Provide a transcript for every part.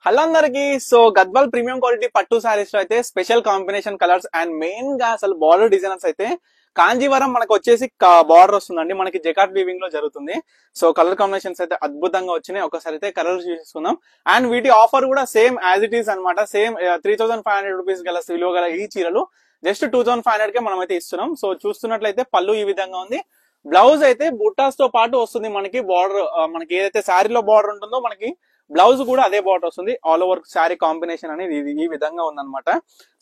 Hello అందరికి. So Gadwal premium quality పట్టు సారీస్ లో అయితే special combination colours and main గా అసలు బార్డర్ డిజైనర్స్ అయితే కాంజీవరం మనకు వచ్చేసి బార్డర్ వస్తుందండి. మనకి జకాట్ వీవింగ్ లో జరుగుతుంది. సో కలర్ కాంబినేషన్స్ అయితే అద్భుతంగా వచ్చినాయి. ఒకసారి అయితే కలర్ చూసుకుందాం. అండ్ వీటి ఆఫర్ కూడా సేమ్ యాజ్ ఇట్ ఈస్ అనమాట. సేమ్ 3500 రూపీస్ గల విలువ గల ఈ చీరలు జస్ట్ 2500 కే మనం అయితే ఇస్తున్నాం. సో చూస్తున్నట్లయితే పళ్ళు ఈ విధంగా ఉంది. బ్లౌజ్ అయితే బుట్టాస్ తో పాటు వస్తుంది. మనకి బార్డర్ మనకి ఏదైతే శారీలో బార్డర్ ఉంటుందో మనకి బ్లౌజ్ కూడా అదే బార్డర్ వస్తుంది. ఆల్ ఓవర్ శారీ కాంబినేషన్ అనేది ఈ విధంగా ఉందన్నమాట.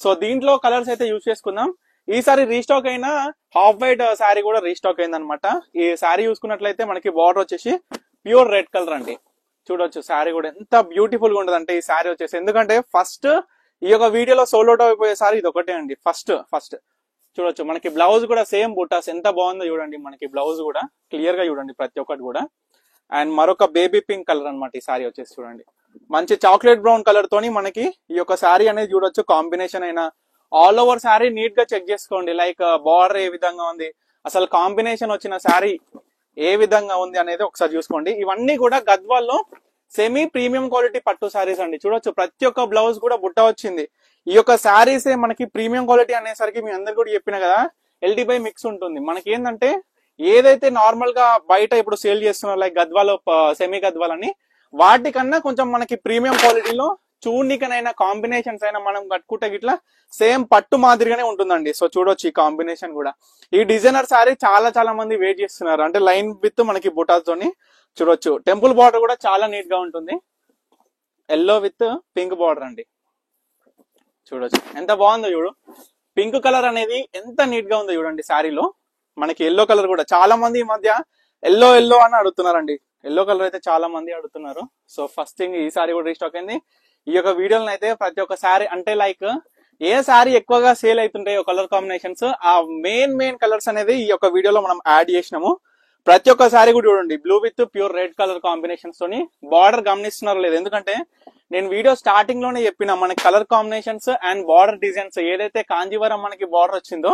సో దీంట్లో కలర్స్ అయితే యూజ్ చేసుకుందాం. ఈసారి రీస్టాక్ అయిన హాఫ్ వైట్ శారీ కూడా రీస్టాక్ అయిందనమాట. ఈ శారీ చూసుకున్నట్లయితే మనకి బార్డర్ వచ్చేసి ప్యూర్ రెడ్ కలర్ అండి. చూడొచ్చు శారీ కూడా ఎంత బ్యూటిఫుల్ గా ఉంటదంటే ఈ శారీ వచ్చేసి. ఎందుకంటే ఫస్ట్ ఈ యొక్క వీడియోలో సోల్డ్ అవుట్ అయిపోయే శారీ ఇది ఒకటే అండి. ఫస్ట్ చూడొచ్చు మనకి బ్లౌజ్ కూడా సేమ్ బుటాస్ ఎంత బాగుందో చూడండి. మనకి బ్లౌజ్ కూడా క్లియర్ గా చూడండి ప్రతి ఒక్కటి కూడా. అండ్ మరొక బేబీ పింక్ కలర్ అనమాట ఈ సారీ వచ్చేసి. చూడండి మంచి చాక్లెట్ బ్రౌన్ కలర్ తోని మనకి ఈ యొక్క శారీ అనేది చూడొచ్చు. కాంబినేషన్ అయినా ఆల్ ఓవర్ శారీ నీట్ గా చెక్ చేసుకోండి. లైక్ బార్డర్ ఏ విధంగా ఉంది, అసలు కాంబినేషన్ వచ్చిన శారీ ఏ విధంగా ఉంది అనేది ఒకసారి చూసుకోండి. ఇవన్నీ కూడా గద్వాల్లో సెమీ ప్రీమియం క్వాలిటీ పట్టు శారీస్ అండి. చూడొచ్చు ప్రతి ఒక్క బ్లౌజ్ కూడా బుట్ట వచ్చింది. ఈ యొక్క శారీసే మనకి ప్రీమియం క్వాలిటీ అనేసరికి మీ అందరు కూడా చెప్పిన కదా LD బై మిక్స్ ఉంటుంది. మనకి ఏంటంటే ఏదైతే నార్మల్ గా బయట ఇప్పుడు సేల్ చేస్తున్నారు లైక్ గద్వాలో సెమీ గద్వాల్ అని, వాటికన్నా కొంచెం మనకి ప్రీమియం క్వాలిటీలో చూడనికనైనా కాంబినేషన్స్ అయినా మనం కట్టుకుంటే గిట్లా సేమ్ పట్టు మాదిరిగానే ఉంటుందండి. సో చూడొచ్చు ఈ కాంబినేషన్ కూడా. ఈ డిజైనర్ శారీ చాలా మంది వెయిట్ చేస్తున్నారు. అంటే లైన్ విత్ మనకి బుటాతోని చూడొచ్చు. టెంపుల్ బార్డర్ కూడా చాలా నీట్ గా ఉంటుంది. ఎల్లో విత్ పింక్ బార్డర్ అండి. చూడొచ్చు ఎంత బాగుందో చూడు. పింక్ కలర్ అనేది ఎంత నీట్ గా ఉందో చూడండి శారీలో. మనకి ఎల్లో కలర్ కూడా చాలా మంది ఈ మధ్య ఎల్లో అని అడుగుతున్నారండి. ఎల్లో కలర్ అయితే చాలా మంది అడుగుతున్నారు. సో ఫస్ట్ థింగ్ ఈ సారీ కూడా రీస్టాక్ అయింది. ఈ యొక్క వీడియోలో అయితే ప్రతి ఒక్క సారీ అంటే లైక్ ఏ సారీ ఎక్కువగా సేల్ అవుతుంటాయో కలర్ కాంబినేషన్స్ ఆ మెయిన్ కలర్స్ అనేది ఈ యొక్క వీడియోలో మనం యాడ్ చేసినాము. ప్రతి ఒక్క సారీ కూడా చూడండి blue with pure red colour combinations తోని. బార్డర్ గమనిస్తున్నారో లేదు, ఎందుకంటే నేను వీడియో స్టార్టింగ్ లోనే చెప్పిన మనకి colour combinations and border designs ఏదైతే కాంజీవరం మనకి బార్డర్ వచ్చిందో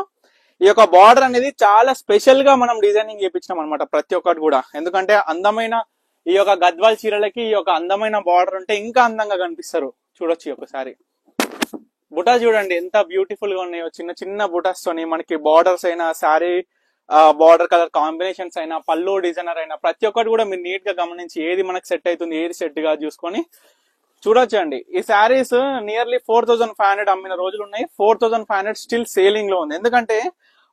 ఈ యొక్క బార్డర్ అనేది చాలా స్పెషల్ గా మనం డిజైనింగ్ చేపించినాం అనమాట ప్రతి ఒక్కటి కూడా. ఎందుకంటే అందమైన ఈ యొక్క గద్వాల్ చీరలకి ఈ యొక్క అందమైన బార్డర్ ఉంటే ఇంకా అందంగా కనిపిస్తారు. చూడొచ్చు ఈ యొక్క సారీ బుటా చూడండి ఎంత బ్యూటిఫుల్ గా ఉన్నాయో. చిన్న బుటాస్ తోని మనకి బార్డర్స్ అయినా శారీ బార్డర్ కలర్ కాంబినేషన్స్ అయినా పళ్ళు డిజైనర్ అయినా ప్రతి ఒక్కటి కూడా మీరు నీట్ గా గమనించి ఏది మనకి సెట్ అవుతుంది ఏది సెట్ గా చూసుకొని చూడొచ్చు అండి. ఈ శారీస్ నియర్లీ 4500 అమ్మిన రోజులు ఉన్నాయి. 4500 స్టిల్ సేలింగ్ లో ఉంది. ఎందుకంటే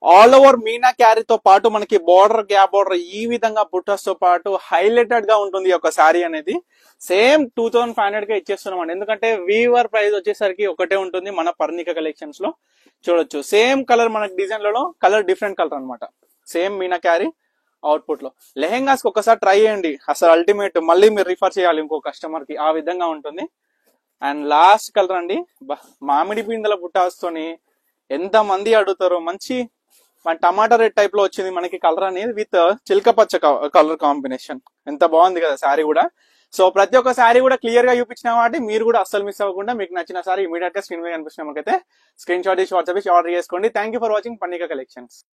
ఆల్ ఓవర్ మీనా క్యారీతో పాటు మనకి బార్డర్ గ్యాప్ బార్డర్ ఈ విధంగా బుట్టస్ తో పాటు హైలైటెడ్ గా ఉంటుంది ఈ యొక్క శారీ అనేది. సేమ్ 2500 కే ఇచ్చేస్తున్నాం అండి. ఎందుకంటే వీవర్ ప్రైస్ వచ్చేసరికి ఒకటే ఉంటుంది మన పర్ణిక కలెక్షన్స్ లో. చూడొచ్చు సేమ్ కలర్ మనకి డిజైన్ లలో కలర్ డిఫరెంట్ కలర్ అనమాట. సేమ్ మీనా క్యారీ అవుట్పుట్ లో లెహెంగాస్ ఒకసారి ట్రై చేయండి. అసలు అల్టిమేట్ మళ్ళీ మీరు రిఫర్ చేయాలి ఇంకో కస్టమర్ కి, ఆ విధంగా ఉంటుంది. అండ్ లాస్ట్ కలర్ అండి మామిడి పిందెల బుట్టాస్తోని ఎంత మంది అడుగుతారో. మంచి టమాటా రెడ్ టైప్ లో వచ్చింది మనకి కలర్ అనేది విత్ చిలక పచ్చ కలర్ కాంబినేషన్. ఎంత బాగుంది కదా శారీ కూడా. సో ప్రతి ఒక్క శారీ కూడా క్లియర్ గా చూపించిన కాబట్టి మీరు కూడా అస్సలు మిస్ అవ్వకుండా మీకు నచ్చిన శారీ ఇమీడియట్ గా స్క్రీన్ మీద కనిపిస్తున్న మనకైతే స్క్రీన్ షాట్ తీసి వాట్సాప్ ఆర్డర్ చేసుకోండి. Thank you for watching Parnika collections.